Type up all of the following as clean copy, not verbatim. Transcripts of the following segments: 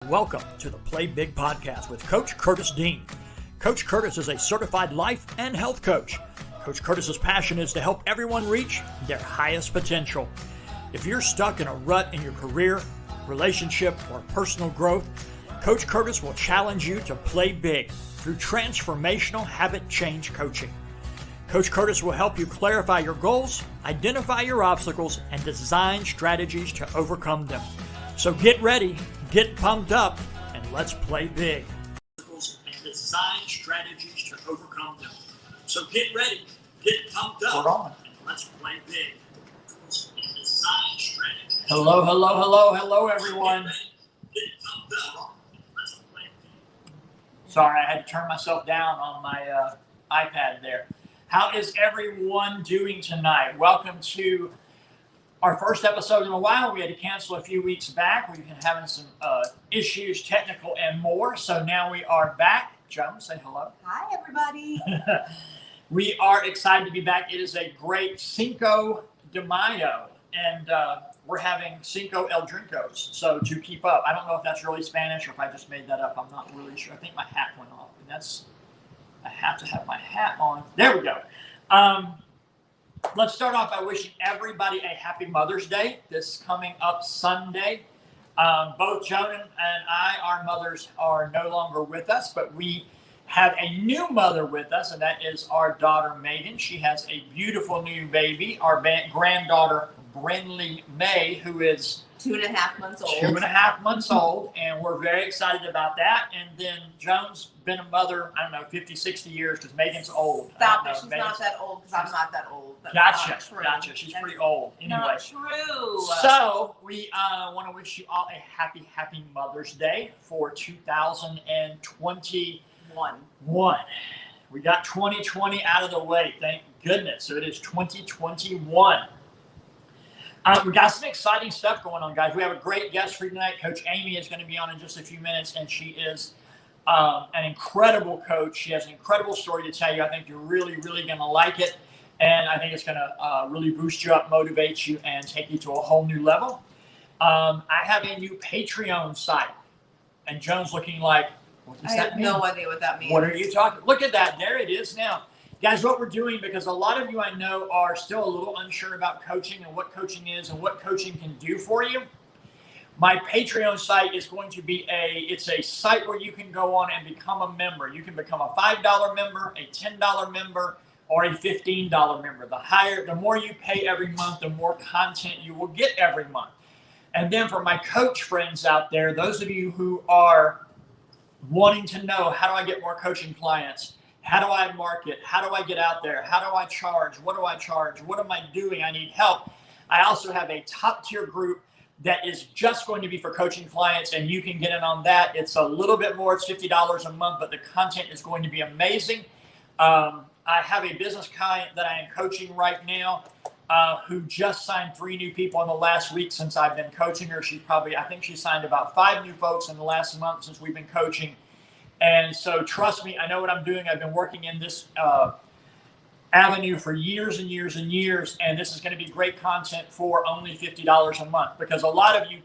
Welcome to the Play Big podcast with Coach Curtis Dean. Coach Curtis is a certified life and health coach. Coach Curtis's passion is to help everyone reach their highest potential. If you're stuck in a rut in your career, relationship, or personal growth, Coach Curtis will challenge you to play big through transformational habit change coaching. Coach Curtis will help you clarify your goals, identify your obstacles, and design strategies to overcome them. So get ready, get pumped up, and let's play big. And design strategies to overcome them. So get ready, get pumped up, and let's play big. And design strategies. Hello, everyone. Get pumped up, and let's play big. Sorry, I had to turn myself down on my iPad there. How is everyone doing tonight? Welcome to our first episode in a while. We had to cancel a few weeks back. We've been having some issues, technical and more. So now we are back. Joan, say hello. Hi, everybody. We are excited to be back. It is a great Cinco de Mayo, and we're having Cinco El Drinkos. So to keep up, I don't know if that's really Spanish or if I just made that up. I'm not really sure. I think my hat went off, and I have to have my hat on. There we go. Let's start off by wishing everybody a happy Mother's Day this coming up Sunday. Both Joan and I, our mothers are no longer with us, but we have a new mother with us, and that is our daughter Megan. She has a beautiful new baby, our granddaughter Brinley May, who is 2.5 months old. 2.5 months old, and we're very excited about that. And then Joan's been a mother, I don't know, 50, 60 years, because Megan's old. Stop it. She's not that old, because I'm not that old. That's Gotcha. She's pretty old. Anyway. Not true. So we want to wish you all a happy Mother's Day for 2021. We got 2020 out of the way, thank goodness. So it is 2021. We got some exciting stuff going on, guys. We have a great guest for you tonight. Coach Amy is going to be on in just a few minutes, and she is an incredible coach. She has an incredible story to tell you. I think you're really, really going to like it, and I think it's going to really boost you up, motivate you, and take you to a whole new level. I have a new Patreon site, and Joan's looking like, what does that mean? I have no idea what that means. What are you talking? Look at that. There it is now. Guys, what we're doing, because a lot of you I know are still a little unsure about coaching and what coaching is and what coaching can do for you. My Patreon site is going to be it's a site where you can go on and become a member. You can become a $5 member, a $10 member, or a $15 member. The more you pay every month, the more content you will get every month. And then for my coach friends out there, those of you who are wanting to know, how do I get more coaching clients? How do I market? How do I get out there? How do I charge? What do I charge? What am I doing? I need help. I also have a top tier group that is just going to be for coaching clients, and you can get in on that. It's a little bit more. It's $50 a month, but the content is going to be amazing. I have a business client that I am coaching right now who just signed 3 new people in the last week since I've been coaching her. I think she signed about 5 new folks in the last month since we've been coaching. And so trust me, I know what I'm doing. I've been working in this avenue for years and years and years, and this is going to be great content for only $50 a month, because a lot of you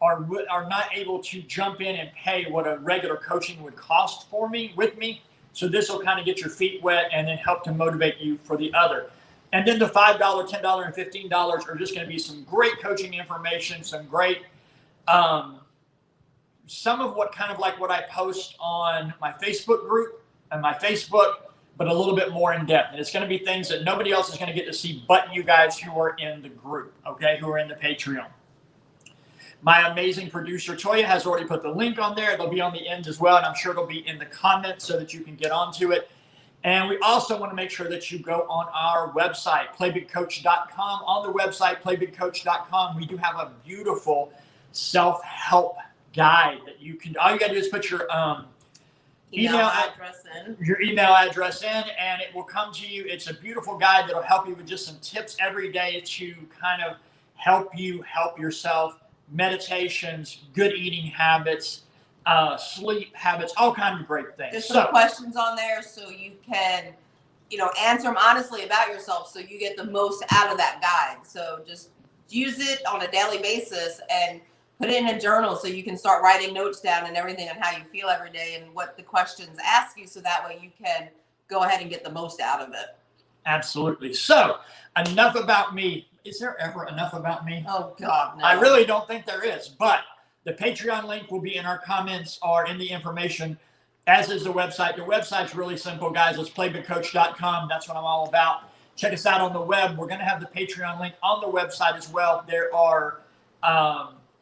are not able to jump in and pay what a regular coaching would cost with me. So this will kind of get your feet wet and then help to motivate you for the other. And then the $5, $10, and $15 are just going to be some great coaching information, some great some of what kind of like what I post on my Facebook group and my Facebook, but a little bit more in depth. And it's going to be things that nobody else is going to get to see but you guys who are in the group, okay, who are in the Patreon. My amazing producer, Toya, has already put the link on there. It'll be on the end as well, and I'm sure it'll be in the comments so that you can get onto it. And we also want to make sure that you go on our website, playbigcoach.com. On the website, playbigcoach.com, we do have a beautiful self-help guide that you can, all you got to do is put your email address in, and it will come to you. It's a beautiful guide that'll help you with just some tips every day to kind of help you help yourself. Meditations, good eating habits, sleep habits, all kinds of great things. There's some questions on there so you can, answer them honestly about yourself so you get the most out of that guide. So just use it on a daily basis and put it in a journal so you can start writing notes down and everything on how you feel every day and what the questions ask you, so that way you can go ahead and get the most out of it. Absolutely. So, enough about me. Is there ever enough about me? Oh, God, no. I really don't think there is, but the Patreon link will be in our comments or in the information, as is the website. The website's really simple, guys. It's playbigcoach.com. That's what I'm all about. Check us out on the web. We're going to have the Patreon link on the website as well. There are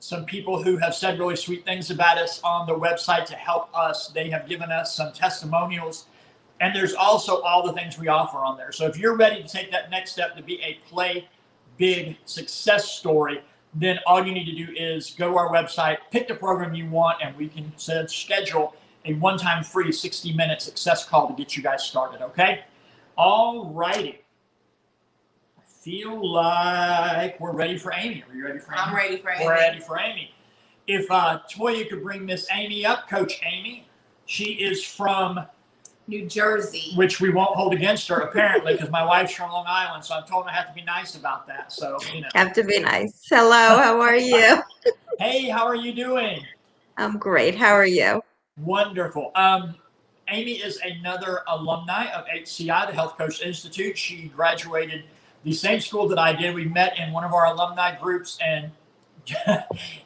some people who have said really sweet things about us on the website to help us. They have given us some testimonials. And there's also all the things we offer on there. So if you're ready to take that next step to be a Play Big success story, then all you need to do is go to our website, pick the program you want, and we can schedule a one-time free 60-minute success call to get you guys started, okay? All righty. I feel like we're ready for Amy. Are you ready for Amy? I'm ready for Amy. We're ready for Amy. If Toya could bring Miss Amy up, Coach Amy. She is from New Jersey. Which we won't hold against her, apparently, because my wife's from Long Island, so I'm told I have to be nice about that. So, you know. Have to be nice. Hello, how are you? Hey, how are you doing? I'm great. How are you? Wonderful. Amy is another alumni of HCI, the Health Coach Institute. She graduated the same school that I did. We met in one of our alumni groups and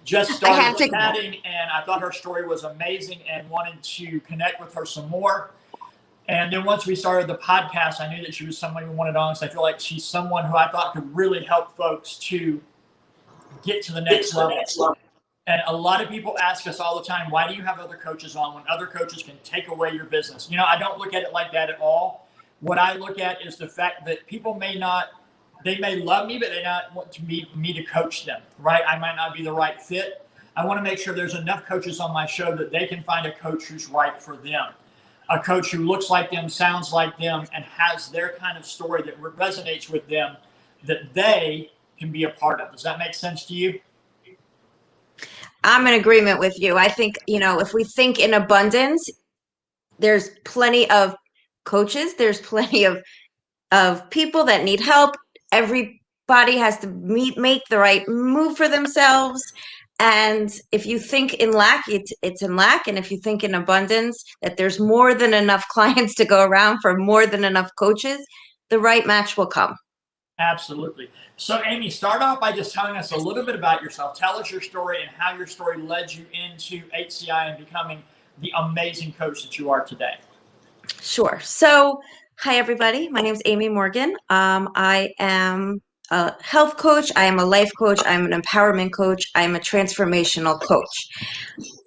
just started chatting, and I thought her story was amazing and wanted to connect with her some more. And then once we started the podcast, I knew that she was someone who wanted on, because I feel like she's someone who I thought could really help folks to get to the next level. And a lot of people ask us all the time, why do you have other coaches on when other coaches can take away your business? You know, I don't look at it like that at all. What I look at is the fact that people may love me, but they not want me to coach them, right? I might not be the right fit. I want to make sure there's enough coaches on my show that they can find a coach who's right for them. A coach who looks like them, sounds like them, and has their kind of story that resonates with them, that they can be a part of. Does that make sense to you? I'm in agreement with you. I think, if we think in abundance, there's plenty of coaches, there's plenty of people that need help. Everybody has to make the right move for themselves. And if you think in lack, it's in lack. And if you think in abundance, that there's more than enough clients to go around for more than enough coaches, the right match will come. Absolutely. So, Amy, start off by just telling us a little bit about yourself. Tell us your story and how your story led you into HCI and becoming the amazing coach that you are today. Sure. So, hi, everybody. My name is Amy Morgan. I am a health coach. I am a life coach. I'm an empowerment coach. I'm a transformational coach.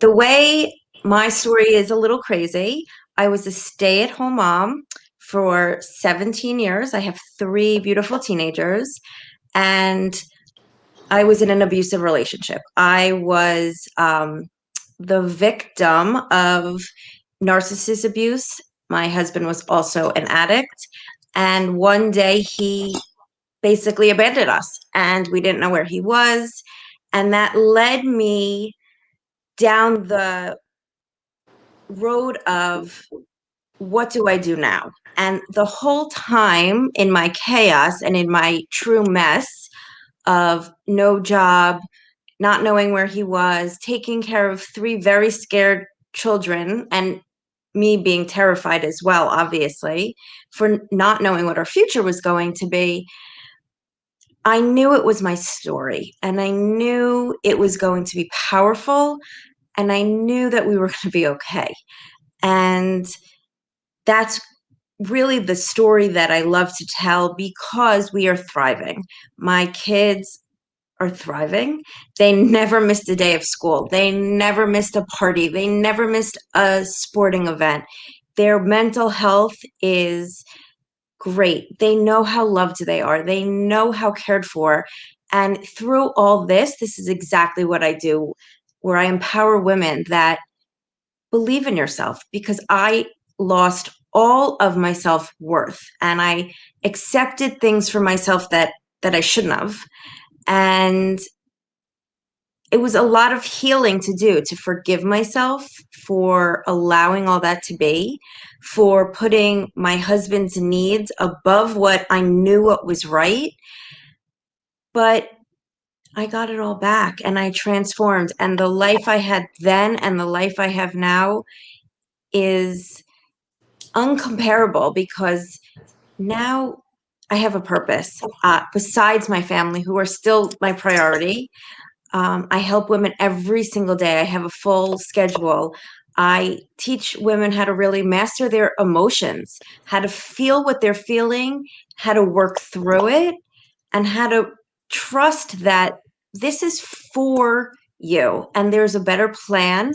The way my story is a little crazy. I was a stay-at-home mom for 17 years. I have 3 beautiful teenagers, and I was in an abusive relationship. I was the victim of narcissist abuse. My husband was also an addict, and one day he basically abandoned us, and we didn't know where he was, and that led me down the road of, what do I do now? And the whole time, in my chaos and in my true mess of no job, not knowing where he was, taking care of 3 very scared children, and me being terrified as well, obviously, for not knowing what our future was going to be, I knew it was my story, and I knew it was going to be powerful, and I knew that we were going to be okay. And that's really the story that I love to tell, because we are thriving. My kids are thriving. They never missed a day of school. They never missed a party. They never missed a sporting event. Their mental health is great. They know how loved they are. They know how cared for. And through all this is exactly what I do, where I empower women that believe in yourself, because I lost all of my self-worth, and I accepted things for myself that I shouldn't have. And it was a lot of healing to do, to forgive myself for allowing all that to be, for putting my husband's needs above what I knew what was right. But I got it all back and I transformed. And the life I had then and the life I have now is uncomparable because now I have a purpose besides my family, who are still my priority. I help women every single day. I have a full schedule. I teach women how to really master their emotions, how to feel what they're feeling, how to work through it, and how to trust that this is for you and there's a better plan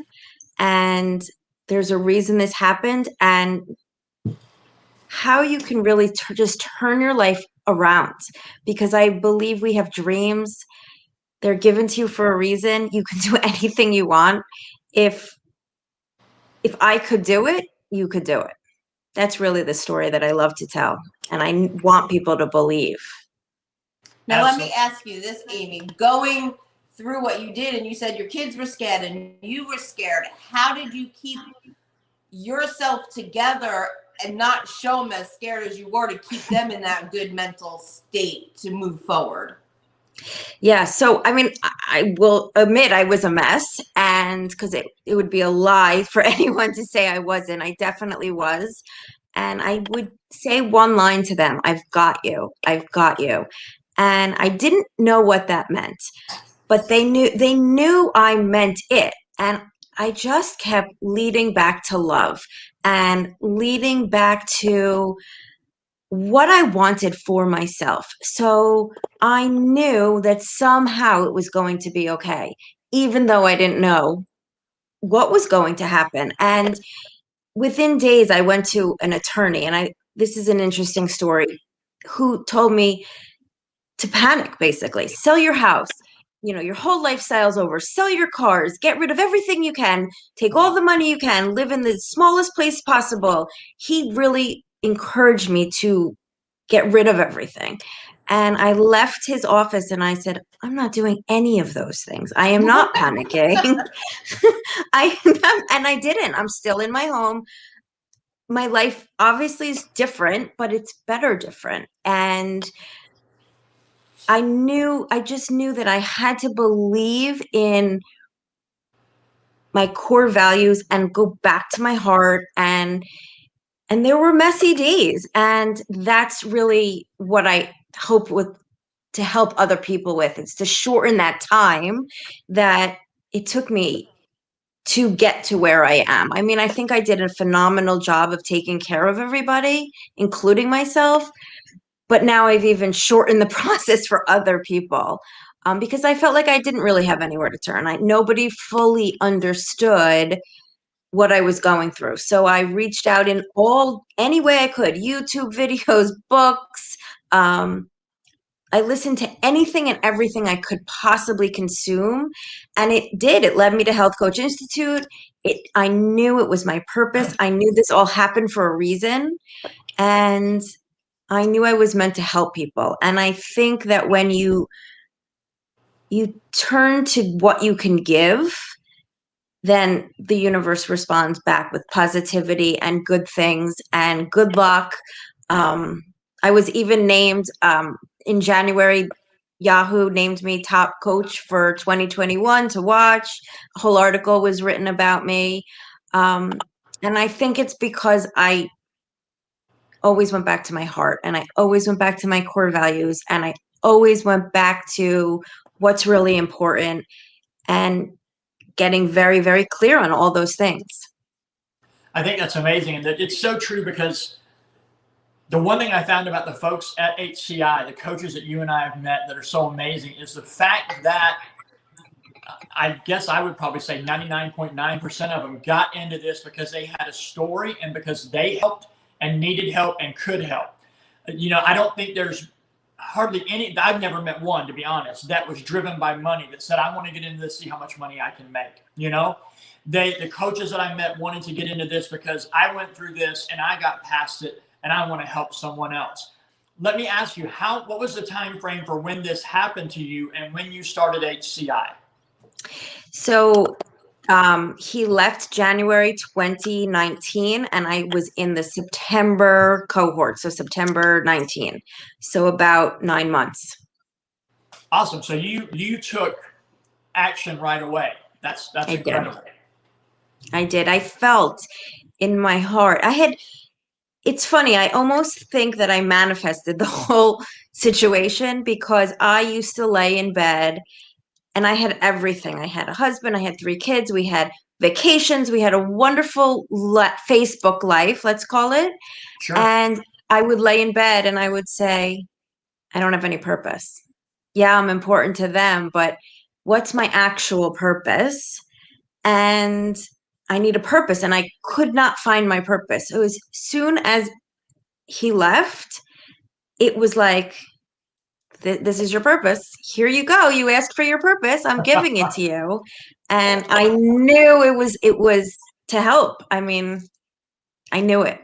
and there's a reason this happened, and how you can really just turn your life around, because I believe we have dreams. They're given to you for a reason. You can do anything you want. If I could do it, you could do it. That's really the story that I love to tell, and I want people to believe. Now, let me ask you this, Amy. Going through what you did, and you said your kids were scared and you were scared. How did you keep yourself together and not show them as scared as you were, to keep them in that good mental state to move forward? Yeah, so I mean, I will admit I was a mess, and because it would be a lie for anyone to say I wasn't. I definitely was. And I would say one line to them: I've got you. I've got you. And I didn't know what that meant, but they knew I meant it. And I just kept leading back to love and leading back to what I wanted for myself. So I knew that somehow it was going to be okay, even though I didn't know what was going to happen. And within days, I went to an attorney, and this is an interesting story, who told me to panic, basically. Sell your house. Your whole lifestyle's over. Sell your cars. Get rid of everything you can. Take all the money you can. Live in the smallest place possible. He really encouraged me to get rid of everything. And I left his office and I said, I'm not doing any of those things. I am not panicking. And I didn't. I'm still in my home. My life obviously is different, but it's better different. And I just knew that I had to believe in my core values and go back to my heart. And there were messy days, and that's really what I hope to help other people with. It's to shorten that time that it took me to get to where I am. I mean, I think I did a phenomenal job of taking care of everybody, including myself. But now I've even shortened the process for other people, because I felt like I didn't really have anywhere to turn. Nobody fully understood what I was going through. So I reached out in any way I could: YouTube videos, books. I listened to anything and everything I could possibly consume. And it led me to Health Coach Institute. I knew it was my purpose. I knew this all happened for a reason. And I knew I was meant to help people. And I think that when you turn to what you can give, then the universe responds back with positivity and good things and good luck. I was even named in January. Yahoo named me top coach for 2021 to watch. A whole article was written about me. And I think it's because I always went back to my heart, and I always went back to my core values, and I always went back to what's really important, and getting very, very clear on all those things. I think that's amazing. And it's so true, because the one thing I found about the folks at HCI, the coaches that you and I have met that are so amazing, is the fact that I guess I would probably say 99.9% of them got into this because they had a story and because they helped and needed help and could help. I don't think there's hardly any, I've never met one, to be honest, that was driven by money, that said, I want to get into this, see how much money I can make. The coaches that I met wanted to get into this because I went through this and I got past it and I want to help someone else. Let me ask you, what was the time frame for when this happened to you and when you started HCI? So he left January 2019, and I was in the September cohort, so September 19. So about 9 months. Awesome. So you took action right away. That's incredible. I did. I felt in my heart. It's funny, I almost think that I manifested the whole situation because I used to lay in bed and I had everything. I had a husband, I had 3 kids, we had vacations, we had a wonderful Facebook life, let's call it. Sure. And I would lay in bed and I would say, I don't have any purpose. Yeah, I'm important to them, but what's my actual purpose? And I need a purpose. And I could not find my purpose. It was soon as he left, it was like, this is your purpose. Here you go. You asked for your purpose. I'm giving it to you. And I knew it was to help. I mean, I knew it.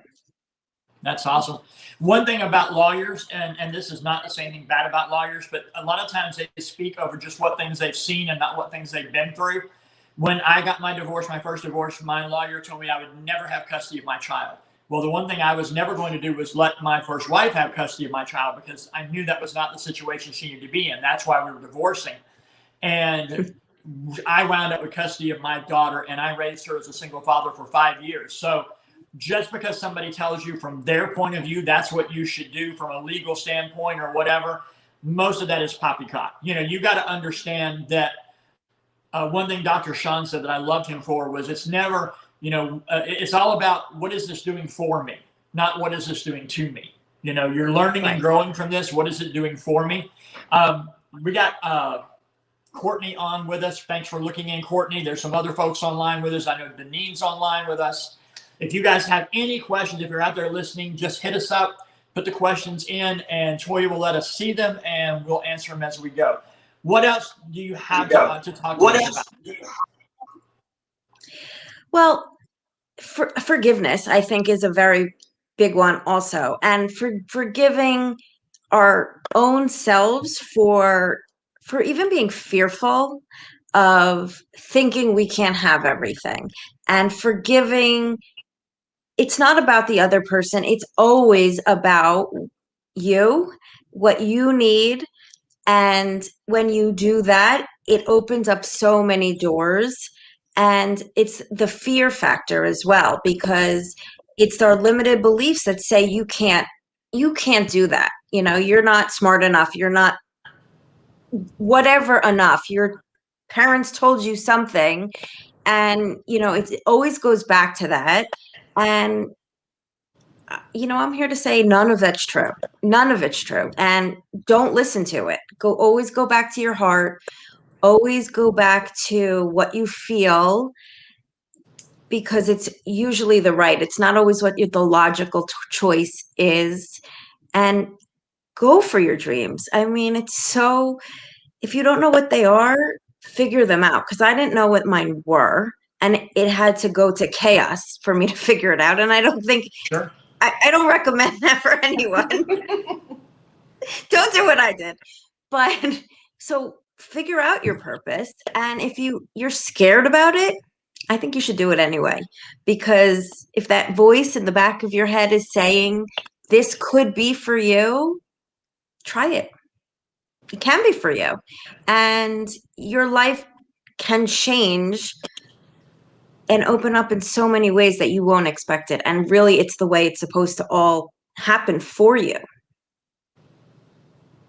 That's awesome. One thing about lawyers, and this is not to say anything bad about lawyers, but a lot of times they speak over just what things they've seen and not what things they've been through. When I got my divorce, my first divorce, my lawyer told me I would never have custody of my child. Well, the one thing I was never going to do was let my first wife have custody of my child because I knew that was not the situation she needed to be in. That's why we were divorcing. And I wound up with custody of my daughter, and I raised her as a single father for 5 years. So just because somebody tells you from their point of view that's what you should do from a legal standpoint or whatever, most of that is poppycock. You got to understand that one thing Dr. Sean said that I loved him for was it's never, it's all about what is this doing for me, not what is this doing to me. You're learning and growing from this. What is it doing for me? We got Courtney on with us. Thanks for looking in, Courtney. There's some other folks online with us. I know Denine's online with us. If you guys have any questions, if you're out there listening, just hit us up, put the questions in, and Toya will let us see them, and we'll answer them as we go. What else do you have to talk to us about? Well, forgiveness, I think, is a very big one also. And forgiving our own selves for even being fearful of thinking we can't have everything, and forgiving. It's not about the other person. It's always about you, what you need. And when you do that, it opens up so many doors. And it's the fear factor as well, because it's our limited beliefs that say you can't do that. You're not smart enough. You're not whatever enough. Your parents told you something. And, it always goes back to that. And I'm here to say none of that's true. None of it's true. And don't listen to it. Always go back to your heart. Always go back to what you feel, because it's usually the right. It's not always what the logical choice is. And go for your dreams. I mean, if you don't know what they are, figure them out. Because I didn't know what mine were. And it had to go to chaos for me to figure it out. And I don't think... Sure. I don't recommend that for anyone. Don't do what I did. But so figure out your purpose. And if you're scared about it, I think you should do it anyway. Because if that voice in the back of your head is saying, this could be for you, try it. It can be for you. And your life can change and open up in so many ways that you won't expect it. And really, it's the way it's supposed to all happen for you.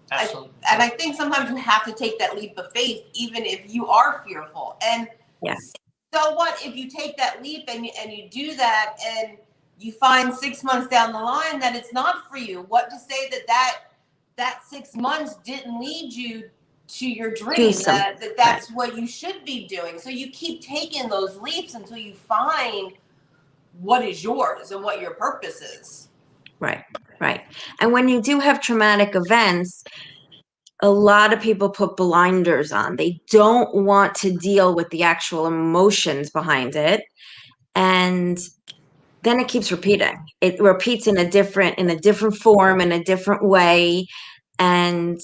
Absolutely. And I think sometimes you have to take that leap of faith, even if you are fearful. And so what if you take that leap and you do that and you find 6 months down the line that it's not for you? What to say that 6 months didn't lead you to your dream, that's what you should be doing. So you keep taking those leaps until you find what is yours and what your purpose is. Right. And when you do have traumatic events, a lot of people put blinders on. They don't want to deal with the actual emotions behind it. And then it keeps repeating. It repeats in a different form, in a different way. And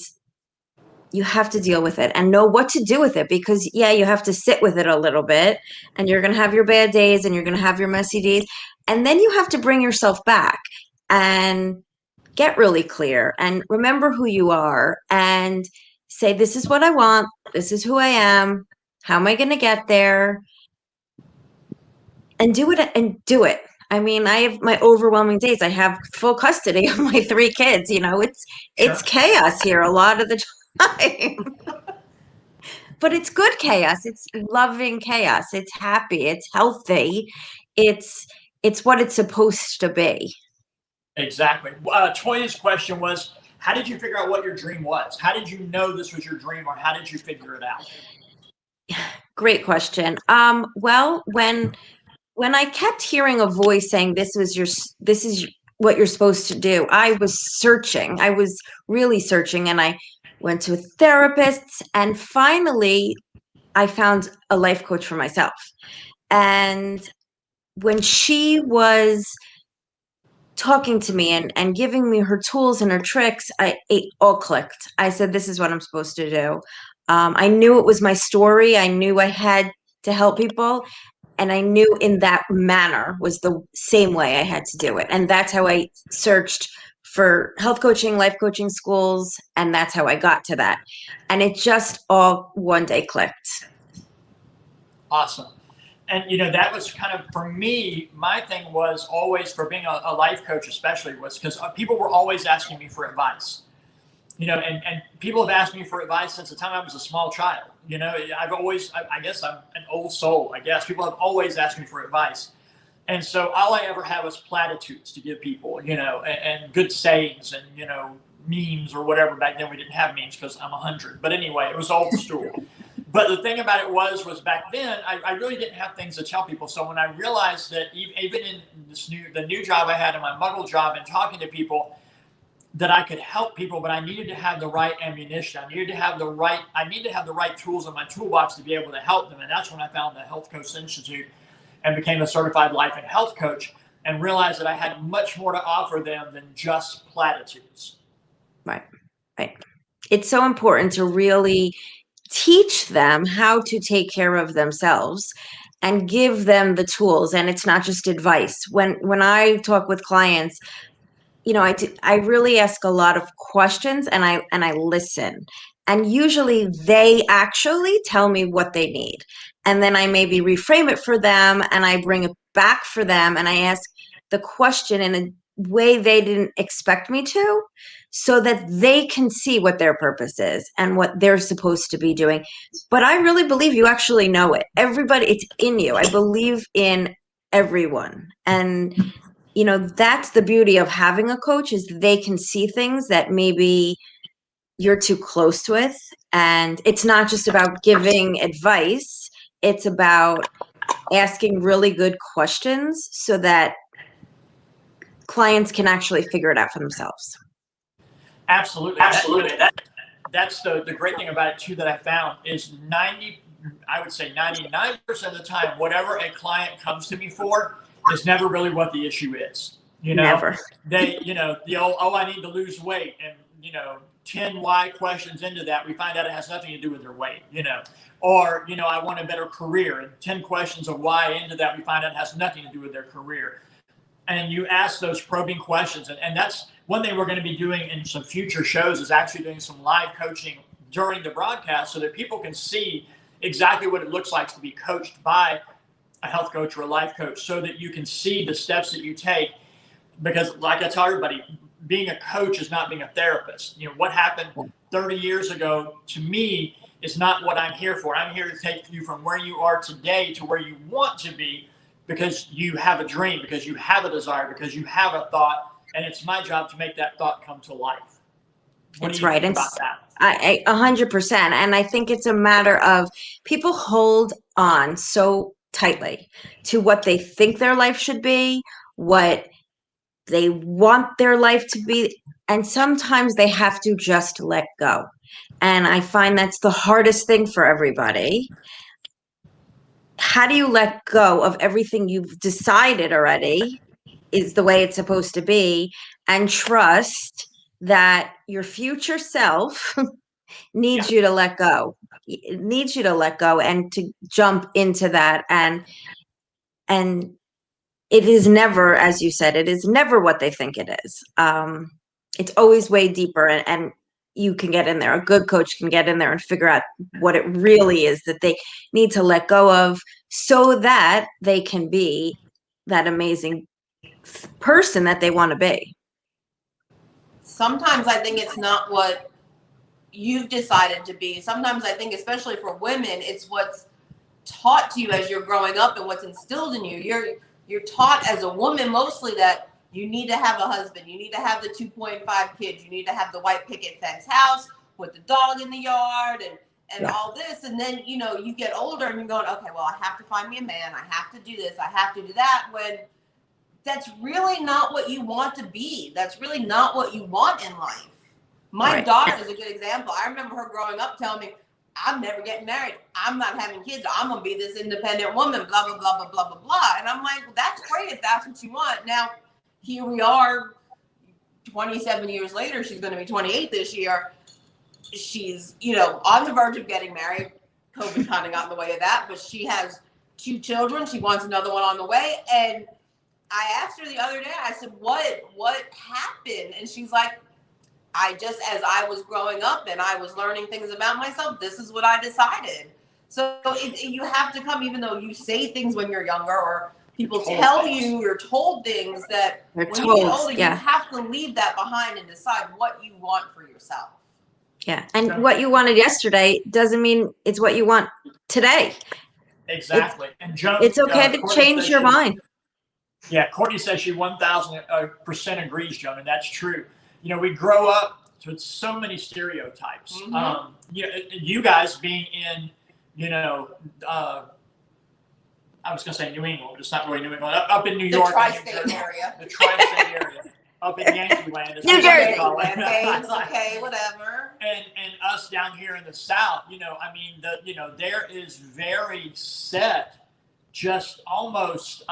you have to deal with it and know what to do with it, because you have to sit with it a little bit, and you're going to have your bad days and you're going to have your messy days. And then you have to bring yourself back and get really clear and remember who you are and say, this is what I want. This is who I am. How am I going to get there? And do it. I mean, I have my overwhelming days. I have full custody of my 3 kids. It's chaos here a lot of the time. But it's good chaos. It's loving chaos. It's happy. It's healthy. It's what it's supposed to be. Exactly. Toya's question was, how did you figure out what your dream was? How did you know this was your dream, or how did you figure it out? Great question. Well, when I kept hearing a voice saying this is what you're supposed to do, I was searching. I was really searching, and I went to therapists, and finally I found a life coach for myself. And when she was talking to me and giving me her tools and her tricks, it all clicked. I said, this is what I'm supposed to do. I knew it was my story. I knew I had to help people. And I knew in that manner was the same way I had to do it. And that's how I searched for health coaching, life coaching schools. And that's how I got to that. And it just all one day clicked. Awesome. And, that was kind of, for me, my thing was always, for being a life coach especially, was because people were always asking me for advice. And people have asked me for advice since the time I was a small child. I've always, I guess I'm an old soul, I guess. People have always asked me for advice. And so all I ever had was platitudes to give people, and good sayings and, memes or whatever. Back then we didn't have memes because I'm 100. But anyway, it was old school. But the thing about it was back then, I really didn't have things to tell people. So when I realized that even in the new job I had in my Muggle job and talking to people, that I could help people, but I needed to have the right ammunition. I needed to have the right tools in my toolbox to be able to help them. And that's when I found the Health Coach Institute and became a certified life and health coach, and realized that I had much more to offer them than just platitudes. Right. It's so important to really teach them how to take care of themselves and give them the tools. And it's not just advice. When I talk with clients, I really ask a lot of questions, and I listen. And usually they actually tell me what they need. And then I maybe reframe it for them, and I bring it back for them, and I ask the question in a way they didn't expect me to, so that they can see what their purpose is and what they're supposed to be doing. But I really believe you actually know it. Everybody, it's in you. I believe in everyone. And that's the beauty of having a coach, is they can see things that maybe you're too close with. And it's not just about giving advice. It's about asking really good questions so that clients can actually figure it out for themselves. Absolutely. That's the great thing about it too, that I found is I would say 99% of the time, whatever a client comes to me for is never really what the issue is. Never. They, the old, I need to lose weight, and 10 why questions into that, we find out it has nothing to do with their weight, or I want a better career, and 10 questions of why into that, we find out it has nothing to do with their career. And you ask those probing questions, and that's one thing we're going to be doing in some future shows, is actually doing some live coaching during the broadcast so that people can see exactly what it looks like to be coached by a health coach or a life coach, so that you can see the steps that you take. Because like I tell everybody, being a coach is not being a therapist. What happened 30 years ago to me is not what I'm here for. I'm here to take you from where you are today to where you want to be, because you have a dream, because you have a desire, because you have a thought, and it's my job to make that thought come to life. What do you think about that? I 100%. And I think it's a matter of people hold on so tightly to what they think their life should be, what they want their life to be. And sometimes they have to just let go. And I find that's the hardest thing for everybody. How do you let go of everything you've decided already is the way it's supposed to be, and trust that your future self needs you to let go? It needs you to let go and to jump into that. And it is never, as you said, it is never what they think it is. It's always way deeper. And you can get in there. A good coach can get in there and figure out what it really is that they need to let go of so that they can be that amazing person that they want to be. Sometimes I think it's not what you've decided to be. Sometimes I think, especially for women, it's what's taught to you as you're growing up and what's instilled in you. You're taught as a woman mostly that you need to have a husband, you need to have the 2.5 kids, you need to have the white picket fence house with the dog in the yard and all this. And then, you know, you get older and you're going, okay, well, I have to find me a man, I have to do this, I have to do that, when that's really not what you want to be. That's really not what you want in life. My daughter is a good example. I remember her growing up telling me, I'm never getting married. I'm not having kids. I'm going to be this independent woman, blah, blah, blah, blah, blah, blah, blah. And I'm like, well, that's great if that's what you want. Now, here we are 27 years later. She's going to be 28 this year. She's, you know, on the verge of getting married. COVID kind of got in the way of that, but she has 2 children. She wants another one on the way. And I asked her the other day, I said, what happened? And she's like, as I was growing up and I was learning things about myself, this is what I decided. So you have to come, even though you say things when you're younger or people tell you, you're told things that when you get older, you have to leave that behind and decide what you want for yourself. Yeah. And what you wanted yesterday doesn't mean it's what you want today. Exactly. And Joan, it's okay to change your mind. Yeah. Courtney says she 1000% agrees, Joan, and that's true. You know, we grow up with so many stereotypes. Mm-hmm. You guys being in, you know, I was going to say New England. It's not really New England. Up in New York. The tri-state area. The tri-state area. Up in Yankee land. New Jersey. Okay, whatever. And us down here in the South, you know, I mean, there is very set, just almost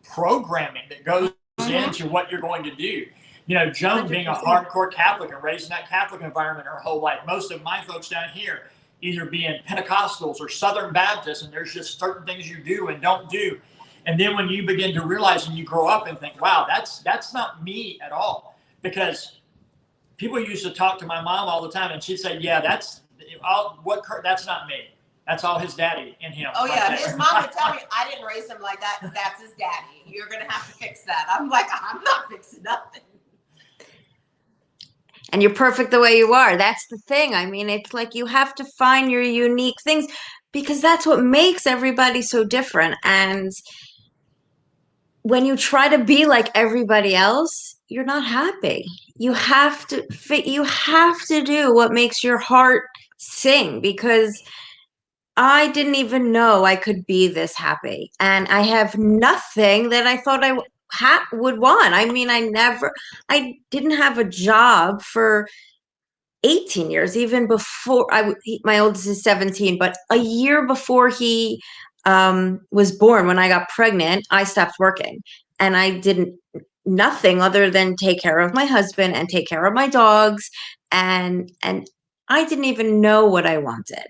programming that goes into what you're going to do. You know, Joan being a hardcore Catholic and raised in that Catholic environment her whole life. Most of my folks down here either being Pentecostals or Southern Baptists, and there's just certain things you do and don't do. And then when you begin to realize and you grow up and think, wow, that's not me at all. Because people used to talk to my mom all the time and she'd say, yeah, that's not me. That's all his daddy in him. Oh, yeah. His mom would tell me, I didn't raise him like that. That's his daddy. You're going to have to fix that. I'm like, I'm not fixing nothing. And you're perfect the way you are. That's the thing. I mean, it's like you have to find your unique things because that's what makes everybody so different. And when you try to be like everybody else, you're not happy. You have to do what makes your heart sing, because I didn't even know I could be this happy. And I have nothing that I thought I would want. I mean, I didn't have a job for 18 years, even before my oldest is 17, but a year before he was born, when I got pregnant, I stopped working and I did nothing other than take care of my husband and take care of my dogs. And I didn't even know what I wanted.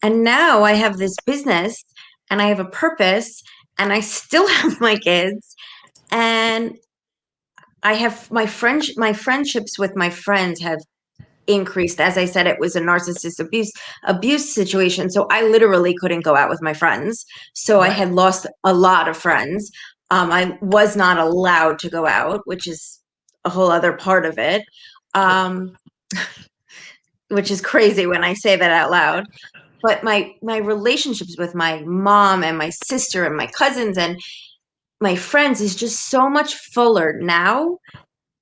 And now I have this business and I have a purpose and I still have my kids and I have my friendships with my friends have increased. As I said, it was a narcissist abuse situation. So I literally couldn't go out with my friends. So I had lost a lot of friends. I was not allowed to go out, which is a whole other part of it. Which is crazy when I say that out loud. But my relationships with my mom and my sister and my cousins and my friends is just so much fuller now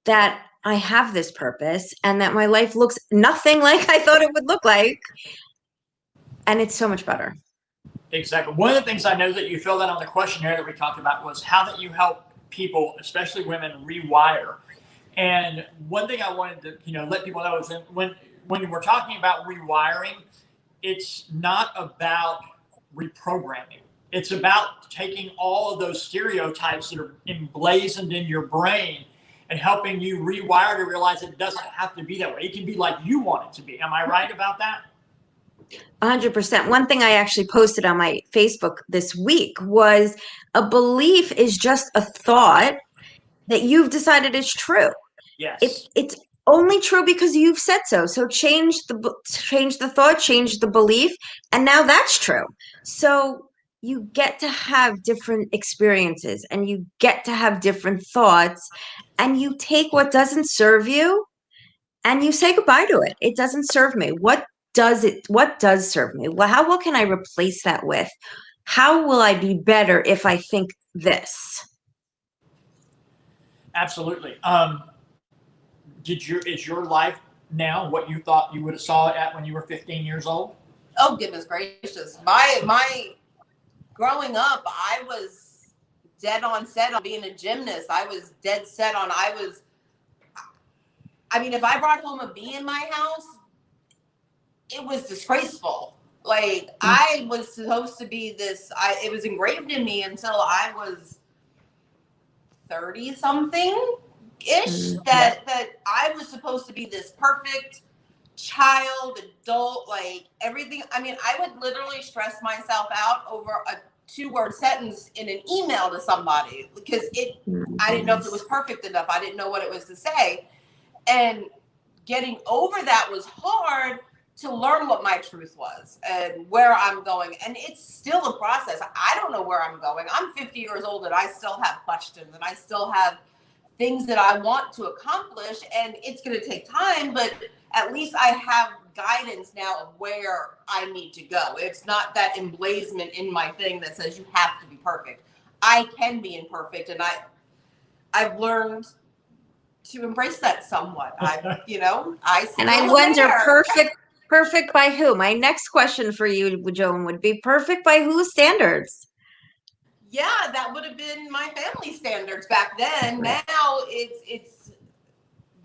that I have this purpose and that my life looks nothing like I thought it would look like. And it's so much better. Exactly. One of the things I know that you filled out on the questionnaire that we talked about was how that you help people, especially women, rewire. And one thing I wanted to, let people know is that when we're talking about rewiring, it's not about reprogramming. It's about taking all of those stereotypes that are emblazoned in your brain and helping you rewire to realize it doesn't have to be that way. It can be like you want it to be. Am I right about that? 100%. One thing I actually posted on my Facebook this week was a belief is just a thought that you've decided is true. Yes. It's only true because you've said so. So change the thought, change the belief, and now that's true. So you get to have different experiences and you get to have different thoughts, and you take what doesn't serve you and you say goodbye to it. It doesn't serve me. What does serve me? Well, what can I replace that with? How will I be better if I think this? Absolutely. Is your life now what you thought you would have saw it at when you were 15 years old? Oh goodness gracious. My growing up, I was dead on set on being a gymnast. I was dead set on I mean, if I brought home a B in my house, it was disgraceful. Like I was supposed to be this. It was engraved in me until I was 30 something ish that I was supposed to be this perfect child, adult, like everything. I mean, I would literally stress myself out over a 2-word sentence in an email to somebody because I didn't know if it was perfect enough. I didn't know what it was to say. And getting over that was hard to learn what my truth was and where I'm going. And it's still a process. I don't know where I'm going. I'm 50 years old and I still have questions and I still have things that I want to accomplish. And it's going to take time, but at least I have guidance now of where I need to go. It's not that emblazonment in my thing that says you have to be perfect. I can be imperfect. And I've learned to embrace that somewhat. I And I wonder, perfect by who? My next question for you, Joan, would be perfect by whose standards? Yeah, that would have been my family standards back then. Right. Now it's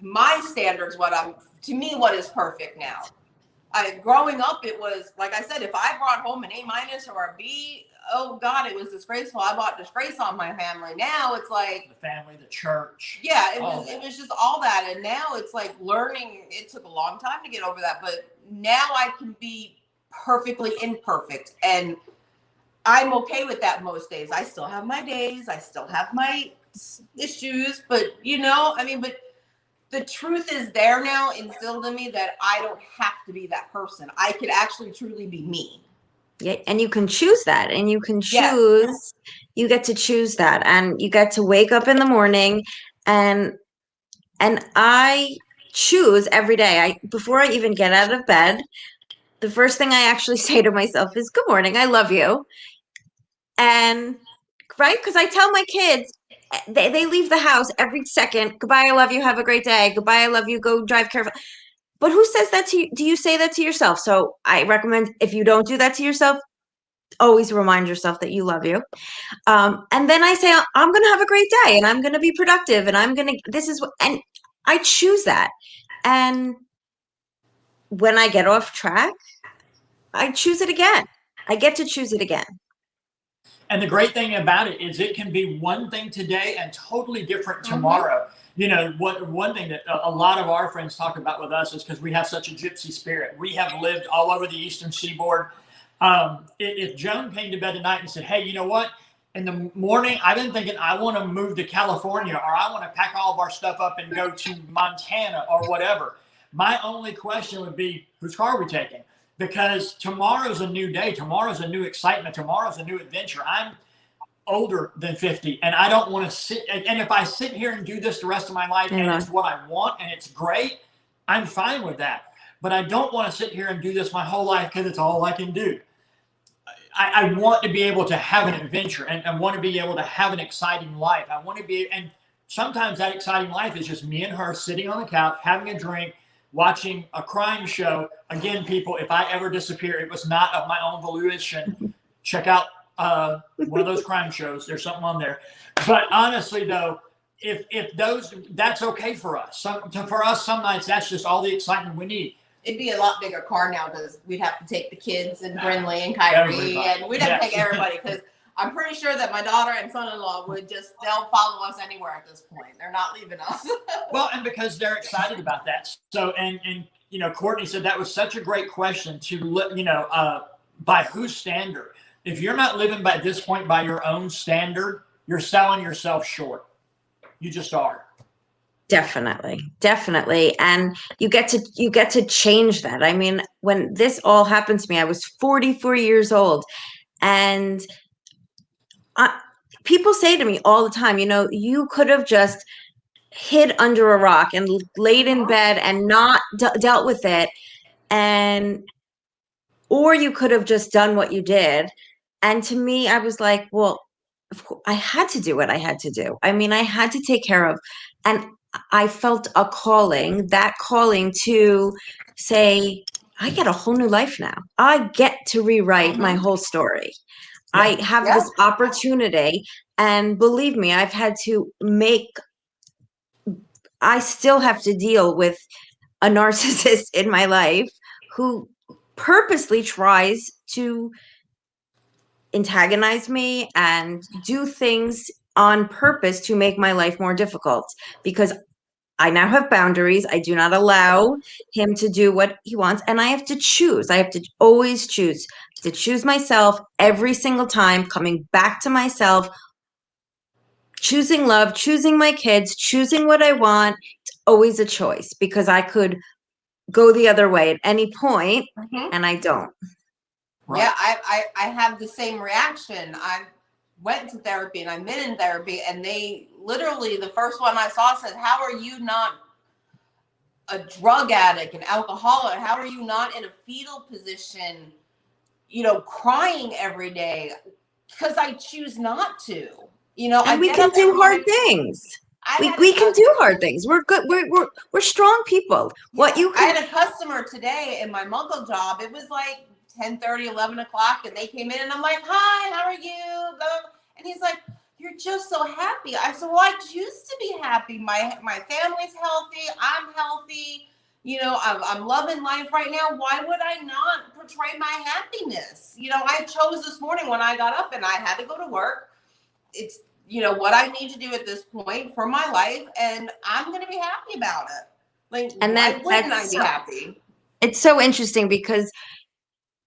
my standards. To me, what is perfect now? Growing up, it was like I said, if I brought home an A- or a B, oh God, it was disgraceful. I brought disgrace on my family. Now it's like the family, the church. Yeah, it was just all that. And now it's like learning. It took a long time to get over that, but now I can be perfectly imperfect, and I'm okay with that most days. I still have my days. I still have my issues, but but the truth is there now instilled in me that I don't have to be that person. I could actually truly be me. Yeah, and you can choose that, and you can choose. Yes. You get to choose that, and you get to wake up in the morning, and I choose every day. Before I even get out of bed, the first thing I actually say to myself is, "Good morning, I love you," and right, because I tell my kids. They leave the house every second. Goodbye, I love you. Have a great day. Goodbye, I love you. Go drive careful. But who says that to you? Do you say that to yourself? So I recommend, if you don't do that to yourself, always remind yourself that you love you. And then I say, I'm going to have a great day and I'm going to be productive and and I choose that. And when I get off track, I choose it again. I get to choose it again. And the great thing about it is it can be one thing today and totally different tomorrow. One thing that a lot of our friends talk about with us is because we have such a gypsy spirit. We have lived all over the Eastern Seaboard. If Joan came to bed tonight and said, hey, you know what? In the morning, I've been thinking I want to move to California, or I want to pack all of our stuff up and go to Montana or whatever. My only question would be, whose car are we taking? Because tomorrow's a new day. Tomorrow's a new excitement. Tomorrow's a new adventure. I'm older than 50 and I don't want to sit. And if I sit here and do this the rest of my life and it's what I want and it's great, I'm fine with that. But I don't want to sit here and do this my whole life because it's all I can do. I want to be able to have an adventure and I want to be able to have an exciting life. I want to be, and sometimes that exciting life is just me and her sitting on the couch, having a drink, watching a crime show. Again, people, if I ever disappear, it was not of my own volition. Check out one of those crime shows. There's something on there. But honestly, though, that's okay for us. For us, some nights, that's just all the excitement we need. It'd be a lot bigger car now because we'd have to take the kids and Brinley and Kyrie, and we'd have to take everybody because I'm pretty sure that my daughter and son-in-law they'll follow us anywhere at this point. They're not leaving us. Well, and because they're excited about that. So, and Courtney said that was such a great question by whose standard? If you're not living by this point by your own standard, you're selling yourself short. You just are. Definitely. And you get to change that. I mean, when this all happened to me, I was 44 years old, and people say to me all the time, you could have just hid under a rock and laid in bed and not dealt with it, and or you could have just done what you did. And to me, I was like, well, of course, I had to do what I had to do. I mean, I had to take care of, and I felt that calling to say, I get a whole new life now. I get to rewrite my whole story. Yeah. I have this opportunity, and believe me, I still have to deal with a narcissist in my life who purposely tries to antagonize me and do things on purpose to make my life more difficult, because I now have boundaries. I do not allow him to do what he wants, and I have to choose. I have to always choose to choose myself every single time, coming back to myself, choosing love, choosing my kids, choosing what I want. It's always a choice, because I could go the other way at any point, and I don't. Right. Yeah, I have the same reaction. I went to therapy and I've been in therapy, and they literally, the first one I saw said, how are you not a drug addict, an alcoholic? How are you not in a fetal position, crying every day? Because I choose not to. And we can do hard things. We can do hard things. We're good. We're strong people. I had a customer today in my Muggle job. It was like 10:30, 11 o'clock, and they came in, and I'm like, hi, how are you? Blah, blah. And he's like, you're just so happy. I said, well, I choose to be happy. My family's healthy. I'm healthy. I'm loving life right now. Why would I not portray my happiness? I chose this morning when I got up and I had to go to work. It's, what I need to do at this point for my life, and I'm going to be happy about it. Like, and why wouldn't I be happy? It's so interesting, because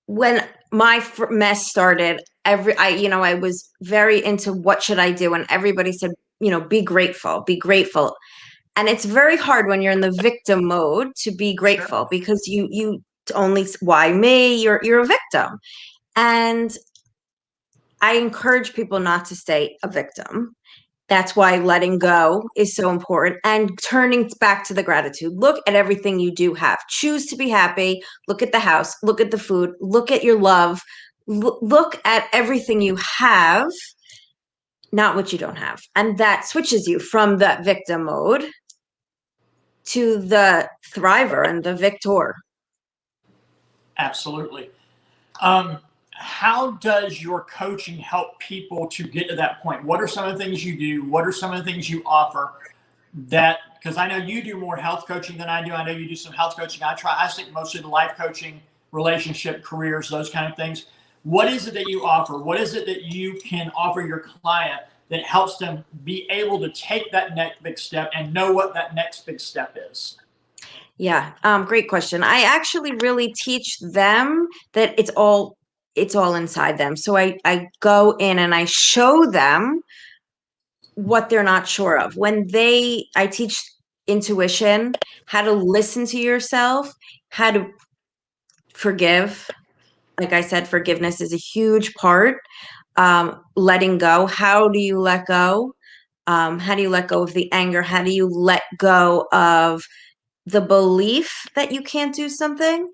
when my mess started, I was very into what should I do, and everybody said, be grateful, be grateful. And it's very hard when you're in the victim mode to be grateful, because you only, why me? You're a victim. And I encourage people not to stay a victim. That's why letting go is so important, and turning back to the gratitude. Look at everything you do have. Choose to be happy. Look at the house. Look at the food. Look at your love. Look at everything you have, not what you don't have. And that switches you from that victim mode to the thriver and the victor. Absolutely. How does your coaching help people to get to that point? What are some of the things you do? What are some of the things you offer because I know you do more health coaching than I do. I know you do some health coaching. I stick mostly to life coaching, relationship, careers, those kind of things. What is it that you offer? What is it that you can offer your client that helps them be able to take that next big step and know what that next big step is? Yeah, great question. I actually really teach them that it's all inside them. So I go in and I show them what they're not sure of. I teach intuition, how to listen to yourself, how to forgive. Like I said, forgiveness is a huge part. Letting go. How do you let go? How do you let go of the anger? How do you let go of the belief that you can't do something?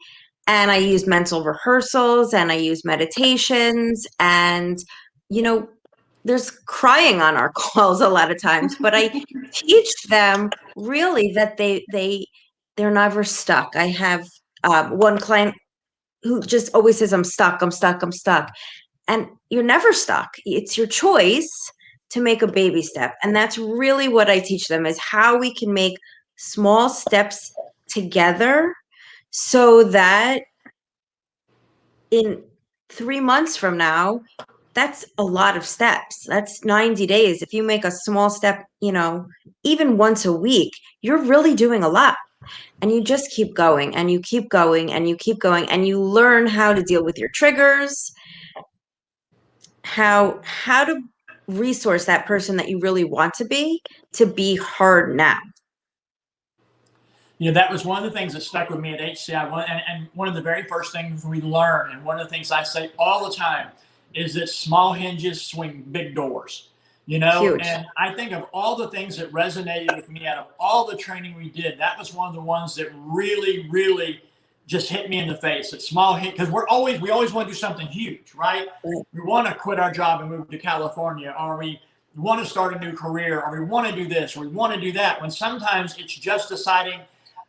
And I use mental rehearsals, and I use meditations, and there's crying on our calls a lot of times, but I teach them really that they're never stuck. I have one client who just always says, I'm stuck, I'm stuck, I'm stuck. And you're never stuck. It's your choice to make a baby step. And that's really what I teach them, is how we can make small steps together, so that in 3 months from now, that's a lot of steps. That's 90 days. If you make a small step, even once a week, you're really doing a lot. And you just keep going, and you keep going, and you keep going, and you learn how to deal with your triggers, how to resource that person that you really want to be hard now. Yeah, that was one of the things that stuck with me at HCI. And one of the very first things we learn, and one of the things I say all the time, is that small hinges swing big doors. Huge. And I think of all the things that resonated with me out of all the training we did, that was one of the ones that really, really just hit me in the face. That small hint, because we always want to do something huge, right? We want to quit our job and move to California, or we want to start a new career, or we want to do this, or we want to do that. When sometimes it's just deciding,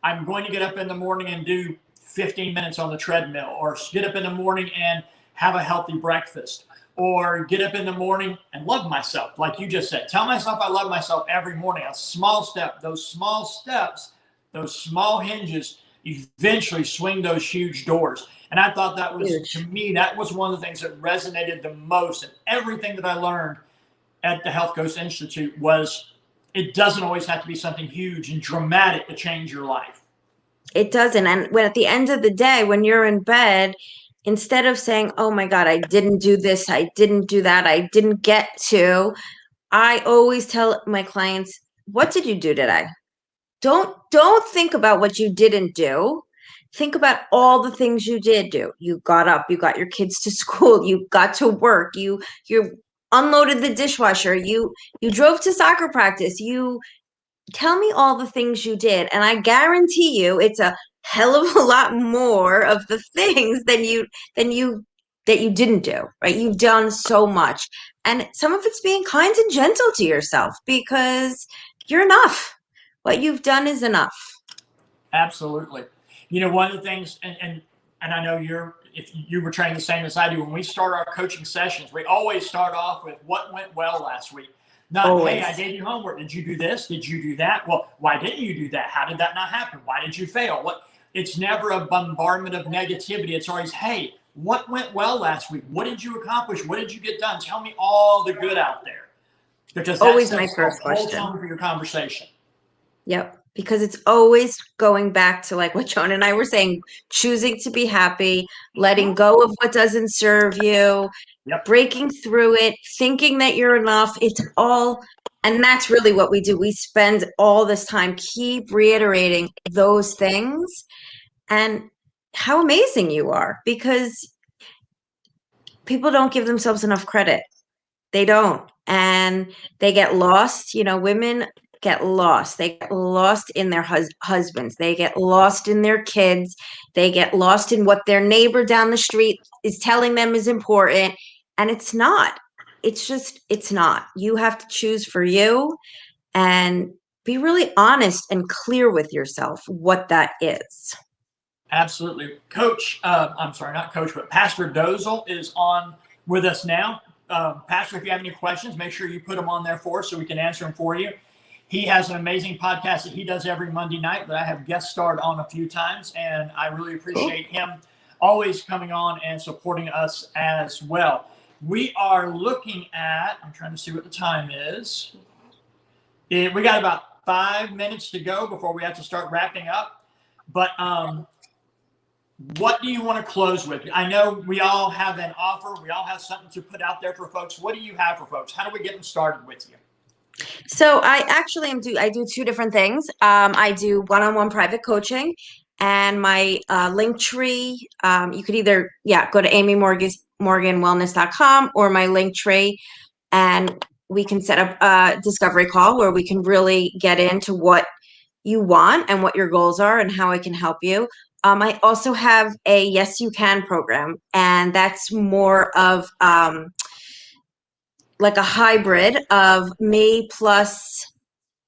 I'm going to get up in the morning and do 15 minutes on the treadmill, or get up in the morning and have a healthy breakfast, or get up in the morning and love myself. Like you just said, tell myself I love myself every morning. A small step, those small steps, those small hinges eventually swing those huge doors. And I thought that was, Huge. to me, that was one of the things that resonated the most. And everything that I learned at the Health Coach Institute was, it doesn't always have to be something huge and dramatic to change your life. It doesn't. And when at the end of the day, when you're in bed, instead of saying, oh my God, I didn't do this, I didn't do that, I didn't get to, I always tell my clients, what did you do today? Don't think about what you didn't do. Think about all the things you did do. You got up, you got your kids to school, you got to work, you unloaded the dishwasher, you drove to soccer practice, you tell me all the things you did, and I guarantee you it's a hell of a lot more of the things that you didn't do, right? You've done so much, and some of it's being kind and gentle to yourself, because you're enough. What you've done is enough. Absolutely. One of the things, and I know if you were trained the same as I do, when we start our coaching sessions, we always start off with what went well last week. Not, Always. hey, I gave you homework. Did you do this? Did you do that? Well, why didn't you do that? How did that not happen? Why did you fail? It's never a bombardment of negativity. It's always, hey, what went well last week? What did you accomplish? What did you get done? Tell me all the good out there. Because Always that my sets first the whole question. tone for your conversation. Yep. Because it's always going back to, like what Joan and I were saying, choosing to be happy, letting go of what doesn't serve you, Yep. breaking through it, thinking that you're enough. It's all, and that's really what we do. We spend all this time keep reiterating those things and how amazing you are, because people don't give themselves enough credit. They don't. And they get lost. Women get lost. They get lost in their husbands. They get lost in their kids. They get lost in what their neighbor down the street is telling them is important. And it's not. It's not. You have to choose for you and be really honest and clear with yourself what that is. Absolutely. Coach, I'm sorry, not Coach, but Pastor Dozel is on with us now. Pastor, if you have any questions, make sure you put them on there for us so we can answer them for you. He has an amazing podcast that he does every Monday night that I have guest starred on a few times, and I really appreciate him always coming on and supporting us as well. We are looking at, I'm trying to see what the time is. We got about 5 minutes to go before we have to start wrapping up. But what do you want to close with? I know we all have an offer. We all have something to put out there for folks. What do you have for folks? How do we get them started with you? So I do two different things. I do one-on-one private coaching, and my link tree, you could either, go to amymorganwellness.com or my link tree, and we can set up a discovery call where we can really get into what you want and what your goals are and how I can help you. I also have a Yes You Can program, and that's more of like a hybrid of me plus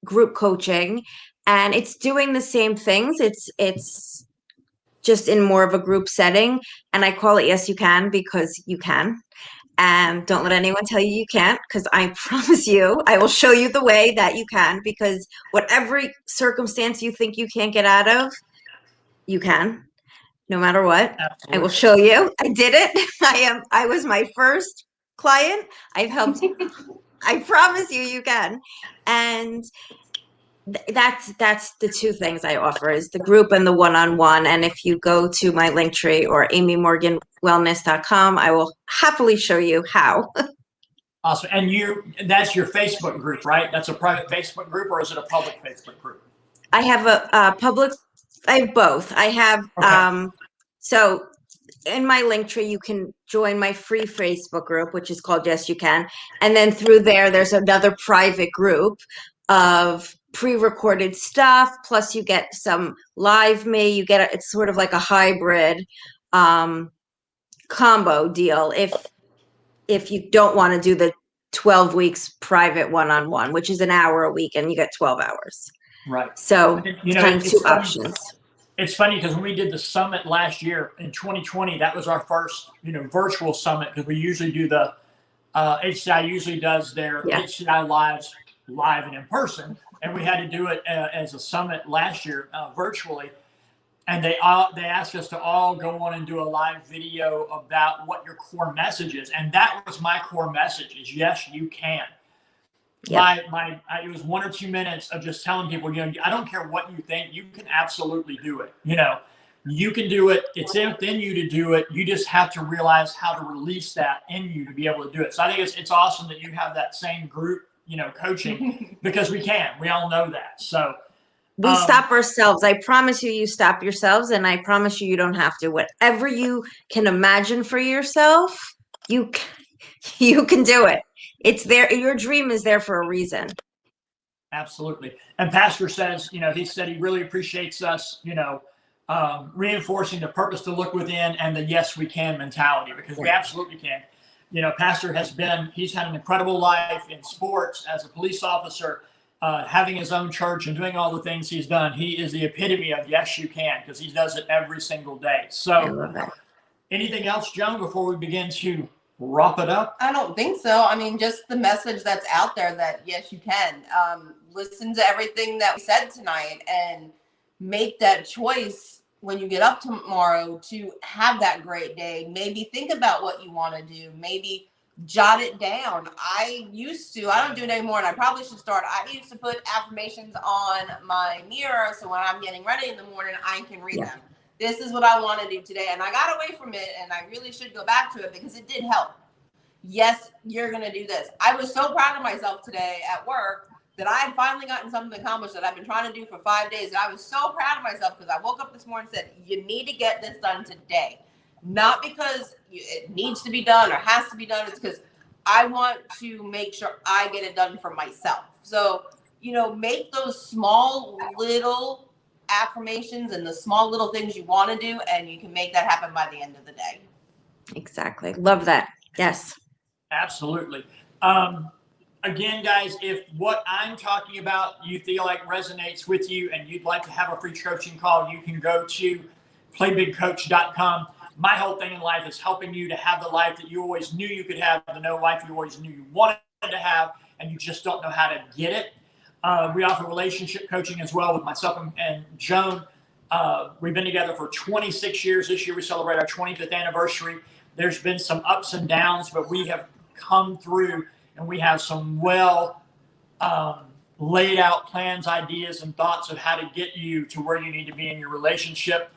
group coaching, and it's doing the same things. It's just in more of a group setting, and I call it Yes You Can because you can. And don't let anyone tell you can't, because I promise you, I will show you the way that you can, because whatever circumstance you think you can't get out of, you can, no matter what. Absolutely. I will show you. I did it. I was my first client. I've helped. I promise you, you can. And that's the two things I offer, is the group and the one-on-one. And if you go to my link tree or amymorganwellness.com, I will happily show you how. Awesome. And that's your Facebook group, right? That's a private Facebook group, or is it a public Facebook group? I have a public I have both. I have, Okay. so in my link tree, you can join my free Facebook group, which is called Yes You Can. And then through there's another private group of pre-recorded stuff. Plus you get some live me, it's sort of like a hybrid, combo deal. If you don't want to do the 12 weeks private one-on-one, which is an hour a week and you get 12 hours. Right. So You it's know, kind of two it's funny. options. It's funny because when we did the summit last year in 2020, that was our first, virtual summit, because we usually do the HCI usually does their HCI lives live and in person, and we had to do it as a summit last year virtually. And they asked us to all go on and do a live video about what your core message is, and that was my core message: is yes, you can. Yep. It was 1 or 2 minutes of just telling people, I don't care what you think, you can absolutely do it. You can do it. It's within you to do it. You just have to realize how to release that in you to be able to do it. So I think it's awesome that you have that same group, coaching, because we can. We all know that. So we stop ourselves. I promise you stop yourselves, and I promise you don't have to. Whatever you can imagine for yourself, you can do it. It's there. Your dream is there for a reason. Absolutely. And Pastor says, he said he really appreciates us, reinforcing the purpose to look within and the yes, we can mentality, because we absolutely can. Pastor he's had an incredible life in sports as a police officer, having his own church and doing all the things he's done. He is the epitome of yes, you can, because he does it every single day. So I love that. Anything else, Joan, before we begin to wrap it up? I don't think so. I mean, just the message that's out there that yes, you can. Listen to everything that we said tonight and make that choice when you get up tomorrow to have that great day. Maybe think about what you want to do. Maybe jot it down. I don't do it anymore, and I probably should start. I used to put affirmations on my mirror, so when I'm getting ready in the morning, I can read them. This is what I want to do today. And I got away from it, and I really should go back to it because it did help. Yes, you're going to do this. I was so proud of myself today at work that I had finally gotten something accomplished that I've been trying to do for 5 days. And I was so proud of myself because I woke up this morning and said, you need to get this done today. Not because it needs to be done or has to be done. It's because I want to make sure I get it done for myself. So, make those small little affirmations and the small little things you want to do, and you can make that happen by the end of the day. Exactly. Love that. Yes. Absolutely. Again, guys, if what I'm talking about you feel like resonates with you and you'd like to have a free coaching call, you can go to playbigcoach.com. My whole thing in life is helping you to have the life that you always knew you could have, the life you always knew you wanted to have, and you just don't know how to get it. We offer relationship coaching as well with myself and Joan. We've been together for 26 years. This year we celebrate our 25th anniversary. There's been some ups and downs, but we have come through, and we have some laid out plans, ideas, and thoughts of how to get you to where you need to be in your relationship.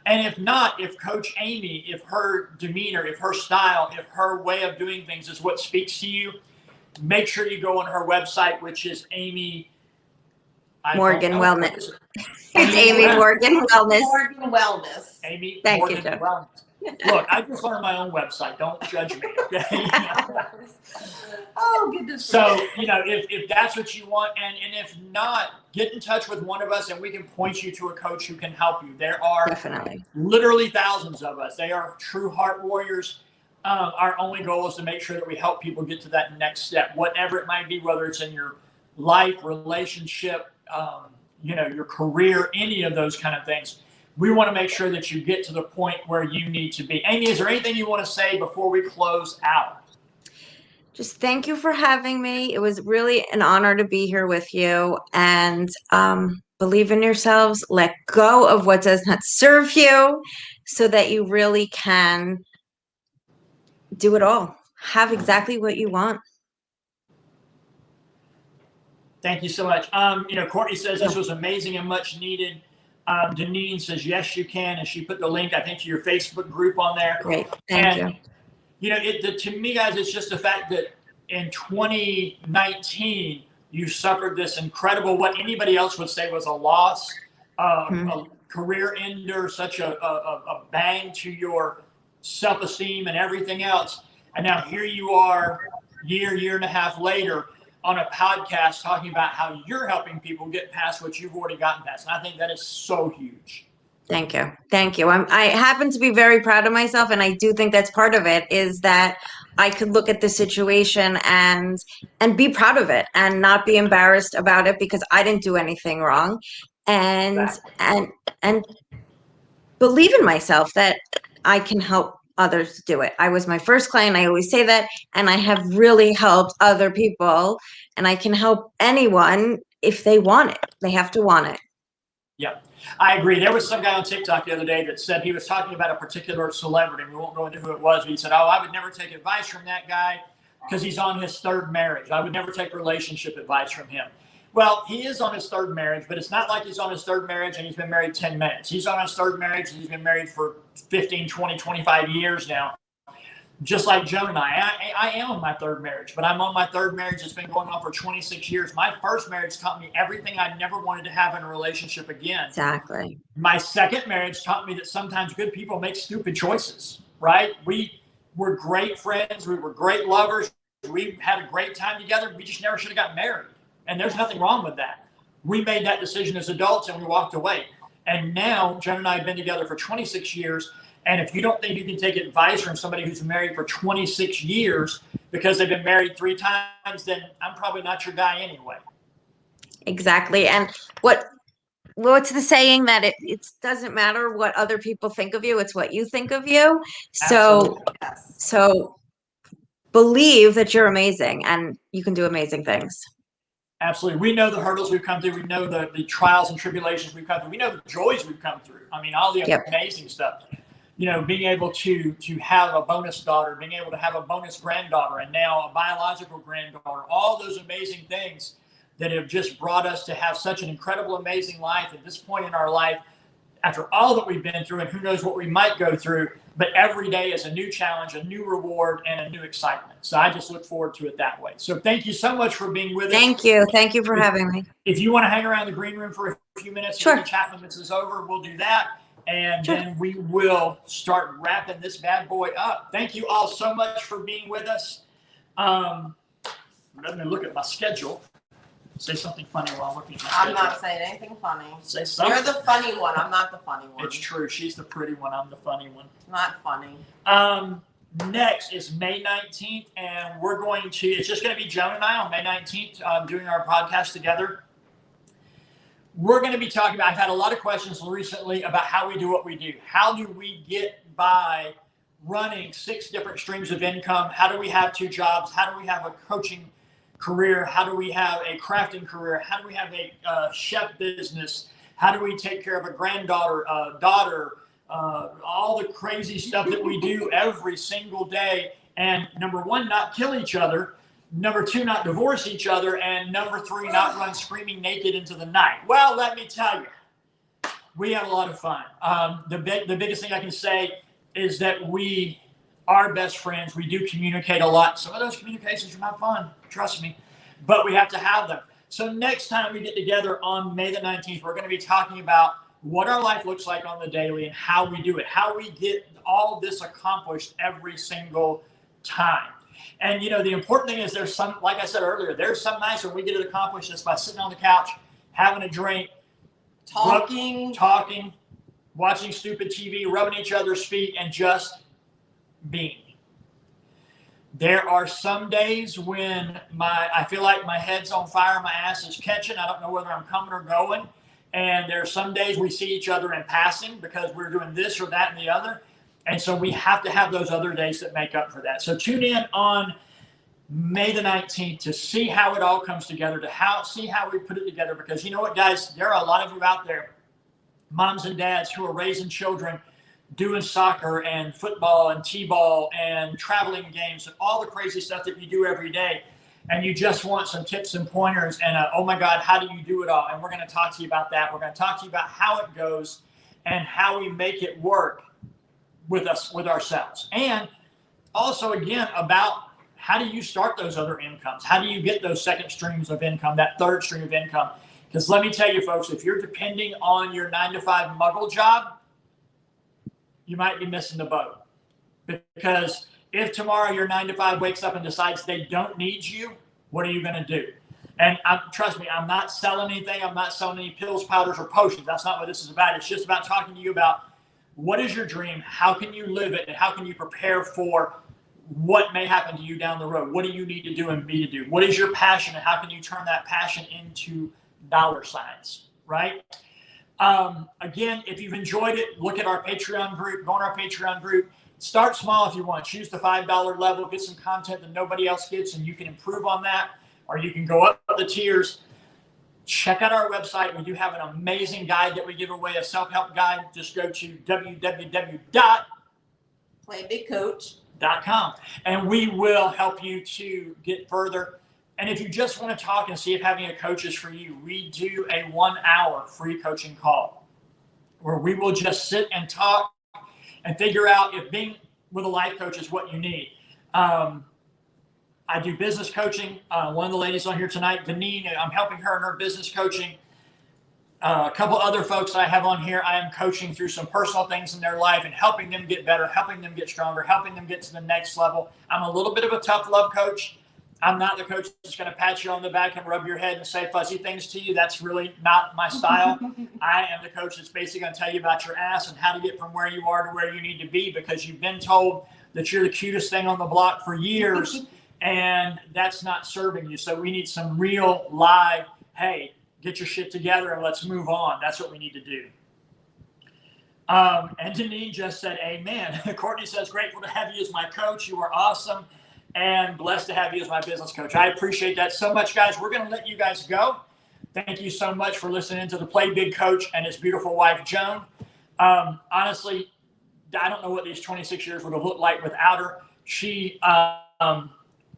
And if not, if Coach Amy, if her demeanor, if her style, if her way of doing things is what speaks to you, make sure you go on her website, which is Amy Morgan Wellness. It's Amy Morgan Wellness. Morgan Wellness. Amy Thank Morgan you, Joe. Wellness. Look, I just learned my own website. Don't judge me, okay? Oh, goodness. So, if that's what you want, and if not, get in touch with one of us and we can point you to a coach who can help you. There are literally thousands of us. They are true heart warriors. Our only goal is to make sure that we help people get to that next step, whatever it might be, whether it's in your life, relationship, your career, any of those kind of things. We want to make sure that you get to the point where you need to be. Amy, is there anything you want to say before we close out? Just thank you for having me. It was really an honor to be here with you. And believe in yourselves. Let go of what does not serve you so that you really can do it all. Have exactly what you want. Thank you so much. Courtney says this was amazing and much needed. Deneen says, yes, you can. And she put the link, I think, to your Facebook group on there. Great. Thank you. To me, guys, it's just the fact that in 2019, you suffered this incredible, what anybody else would say was a loss, a career ender, such a bang to your self-esteem and everything else. And now here you are, year and a half later, on a podcast talking about how you're helping people get past what you've already gotten past. And I think that is so huge. Thank you. Thank you. I happen to be very proud of myself, and I do think that's part of it, is that I could look at the situation and be proud of it and not be embarrassed about it because I didn't do anything wrong, and Exactly. and believe in myself that I can help others do it. I was my first client. I always say that, and I have really helped other people, and I can help anyone if they want it. They have to want it. Yeah, I agree. There was some guy on TikTok the other day that said he was talking about a particular celebrity. We won't go into who it was, but he said, "Oh, I would never take advice from that guy because he's on his third marriage. I would never take relationship advice from him." Well, he is on his third marriage, but it's not like he's on his third marriage and he's been married 10 minutes. He's on his third marriage and he's been married for 15, 20, 25 years now. Just like Joan and I am on my third marriage, but I'm on my third marriage that's been going on for 26 years. My first marriage taught me everything I never wanted to have in a relationship again. Exactly. My second marriage taught me that sometimes good people make stupid choices, right? We were great friends. We were great lovers. We had a great time together. We just never should have got married. And there's nothing wrong with that. We made that decision as adults and we walked away. And now Joan and I have been together for 26 years. And if you don't think you can take advice from somebody who's married for 26 years because they've been married 3 times, then I'm probably not your guy anyway. Exactly. And what's the saying that it doesn't matter what other people think of you, it's what you think of you. So believe that you're amazing and you can do amazing things. Absolutely. We know the hurdles we've come through. We know the trials and tribulations we've come through. We know the joys we've come through. I mean, all the amazing stuff. You know, being able to have a bonus daughter, being able to have a bonus granddaughter, and now a biological granddaughter, all those amazing things that have just brought us to have such an incredible, amazing life at this point in our life, after all that we've been through, and who knows what we might go through. But every day is a new challenge, a new reward, and a new excitement. So I just look forward to it that way. So thank you so much for being with us. Thank you. Thank you for having me. If you want to hang around the green room for a few minutes, sure. The chat when this is over, we'll do that. And then we will start wrapping this bad boy up. Thank you all so much for being with us. Let me look at my schedule. Say something funny while I'm looking at my schedule. I'm not saying anything funny. Say something. You're the funny one. I'm not the funny one. It's true. She's the pretty one. I'm the funny one. Not funny. Next is May 19th, and we're going to, it's just going to be Joan and I on May 19th doing our podcast together. We're going to be talking about, I've had a lot of questions recently about how we do what we do. How do we get by running 6 different streams of income? How do we have 2 jobs? How do we have a coaching career? How do we have a crafting career? How do we have a chef business? How do we take care of a granddaughter, daughter, all the crazy stuff that we do every single day? And number 1, not kill each other. Number 2, not divorce each other. And number 3, not run screaming naked into the night. Well, let me tell you, we had a lot of fun. The biggest thing I can say is that we are best friends. We do communicate a lot. Some of those communications are not fun, trust me, but we have to have them. So next time we get together on May the 19th, we're going to be talking about what our life looks like on the daily and how we do it, how we get all this accomplished every single time. And, you know, the important thing is there's some, like I said earlier, there's some nights when we get it accomplished just by sitting on the couch, having a drink, talking, watching stupid TV, rubbing each other's feet, and just being. There are some days when I feel like my head's on fire, my ass is catching. I don't know whether I'm coming or going. And there are some days we see each other in passing because we're doing this or that and the other. And so we have to have those other days that make up for that. So tune in on May the 19th to see how it all comes together, see how we put it together. Because you know what, guys, there are a lot of you out there, moms and dads, who are raising children, doing soccer and football and t-ball and traveling games and all the crazy stuff that you do every day. And you just want some tips and pointers and oh my God, how do you do it all? And we're going to talk to you about that. We're going to talk to you about how it goes and how we make it work with ourselves. And also, again, about how do you start those other incomes? How do you get those second streams of income, that third stream of income? Because let me tell you, folks, if you're depending on your 9-to-5 muggle job, you might be missing the boat. Because if tomorrow your 9-to-5 wakes up and decides they don't need you, what are you going to do? And trust me, I'm not selling anything. I'm not selling any pills, powders, or potions. That's not what this is about. It's just about talking to you about what is your dream, how can you live it, and how can you prepare for what may happen to you down the road. What do you need to do and be to do? What is your passion, and how can you turn that passion into dollar signs, right? Again, if you've enjoyed it, look at our Patreon group. Go on our Patreon group. Start small if you want. Choose the $5 level. Get some content that nobody else gets, and you can improve on that, or you can go up the tiers. Check out our website. We do have an amazing guide that we give away, a self-help guide. Just go to www.playbigcoach.com, and we will help you to get further. And if you just want to talk and see if having a coach is for you, we do a 1-hour free coaching call where we will just sit and talk and figure out if being with a life coach is what you need. I do business coaching. One of the ladies on here tonight, Deneen, I'm helping her in her business coaching. A couple other folks I have on here, I am coaching through some personal things in their life and helping them get better, helping them get stronger, helping them get to the next level. I'm a little bit of a tough love coach. I'm not the coach that's going to pat you on the back and rub your head and say fuzzy things to you. That's really not my style. I am the coach that's basically going to tell you about your ass and how to get from where you are to where you need to be, because you've been told that you're the cutest thing on the block for years. And that's not serving you. So we need some real live, hey, get your shit together and let's move on. That's what we need to do. And Deneen just said, amen. Courtney says, grateful to have you as my coach. You are awesome and blessed to have you as my business coach. I appreciate that so much, guys. We're going to let you guys go. Thank you so much for listening to the Play Big Coach and his beautiful wife, Joan. Honestly, I don't know what these 26 years would have looked like without her. She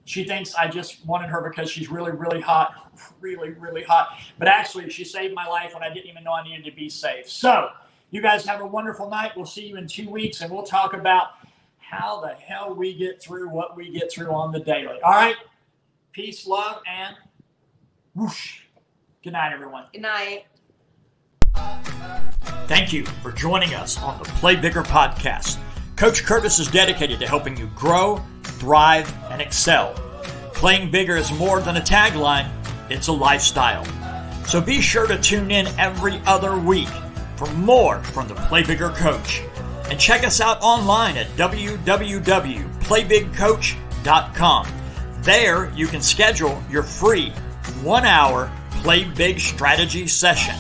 thinks I just wanted her because she's really, really hot, really, really hot. But actually, she saved my life when I didn't even know I needed to be saved. So you guys have a wonderful night. We'll see you in 2 weeks, and we'll talk about how the hell we get through what we get through on the daily. All right? Peace, love, and whoosh. Good night, everyone. Good night. Thank you for joining us on the Play Bigger podcast. Coach Curtis is dedicated to helping you grow, thrive, and excel. Playing bigger is more than a tagline, it's a lifestyle. So be sure to tune in every other week for more from the Play Bigger Coach. And check us out online at www.playbigcoach.com. There you can schedule your free 1-hour Play Big strategy session.